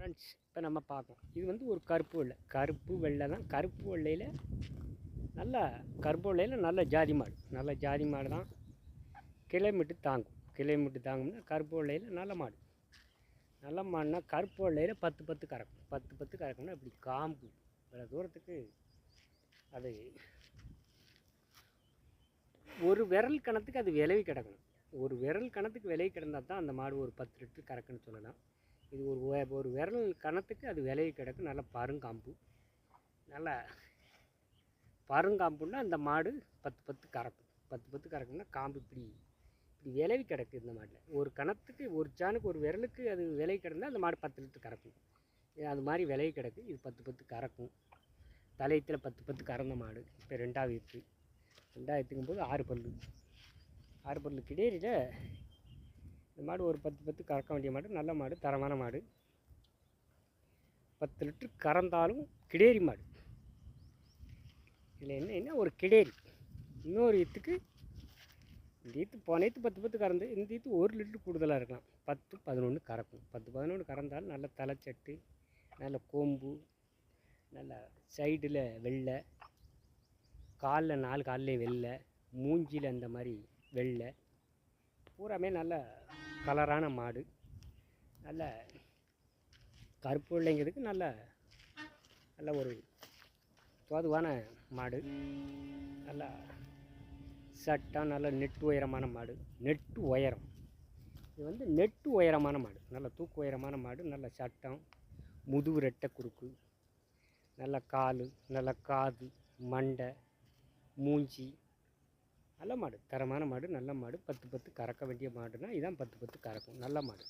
Friends, இப்போ நம்ம பார்க்கோம். இது வந்து ஒரு கருப்பு வெள்ளை. கருப்பு வெள்ளை தான். கருப்பு வெள்ளையில் நல்லா கருப்பு வெள்ளையில் நல்ல ஜாதி மாடு. நல்ல ஜாதி மாடு தான். கிலோமீட்டர் தாங்கும். கிலோமீட்டர் தாங்கும்னா கருப்பு வெள்ளையில் நல்ல மாடு. நல்ல மாடுனா கருப்பு வெள்ளையில் 10 கறக்கும். 10 கறக்கும்னா இப்படி காம்பு இவ்வளோ தூரத்துக்கு அது ஒரு விரல் கணத்துக்கு அது விலகி கிடக்கணும். ஒரு விரல் கணத்துக்கு விலகி கிடந்தால் தான் அந்த மாடு ஒரு 10 லிட்டர் கறக்குன்னு சொல்லலாம். இது ஒரு விரல் கணத்துக்கு அது விலகி கிடக்கும். நல்லா பருங்காம்பு. நல்லா பருங்காம்புன்னா அந்த மாடு 10 கறக்கும். 10 கறக்கும்னா காம்பு இப்படி விலகி கிடக்கு. இந்த மாட்டில் ஒரு கணத்துக்கு ஒரு சாணுக்கு ஒரு விரலுக்கு அது விலகி கிடந்தால் அந்த மாடு 10 லிட்டர் கறக்கும். அது மாதிரி விலகி கிடக்கு. இது 10 கறக்கும். தலையத்தில் 10 கறந்த மாடு. இப்போ ரெண்டாவது இருக்குது. ரெண்டாயிரத்துக்கும்போது 6 பல்லு கிடேரியில் இந்த மாடு ஒரு 10 கறக்க வேண்டிய மாடு. நல்ல மாடு, தரமான மாடு. 10 லிட்டர் கறந்தாலும் கிடேரி மாடு. இதில் என்ன ஒரு கிடேரி. இன்னொரு ஈத்துக்கு இந்த ஈத்து போன ஈத்து 10 கறந்து இந்த ஈத்து 1 லிட்டர் கூடுதலாக இருக்கலாம். 10-11 கறக்கும். 10-11 கறந்தாலும் நல்ல தலைச்சட்டு, நல்ல கொம்பு, நல்ல சைடில் வெள்ளை, காலில் 4 கால்லேயே வெள்ளை, மூஞ்சியில் அந்த மாதிரி வெள்ளை, பூராமே நல்ல கலரான மாடு. நல்ல கருப்பு வெள்ளைங்கிறதுக்கு நல்ல ஒரு தோதுவான மாடு. நல்லா சட்டம், நல்ல நெட்டு உயரமான மாடு. நெட்டு உயரம். இது வந்து நெட்டு உயரமான மாடு. நல்ல தூக்கு உயரமான மாடு. நல்ல சட்டம், முதுகு ரெட்டை குறுக்கு, நல்ல கால், நல்ல காது, மண்டை, மூஞ்சி. நல்ல மாடு, தரமான மாடு, நல்ல மாடு. 10 கறக்க வேண்டிய மாடுனா இதான் 10 கறக்கும். நல்ல மாடு.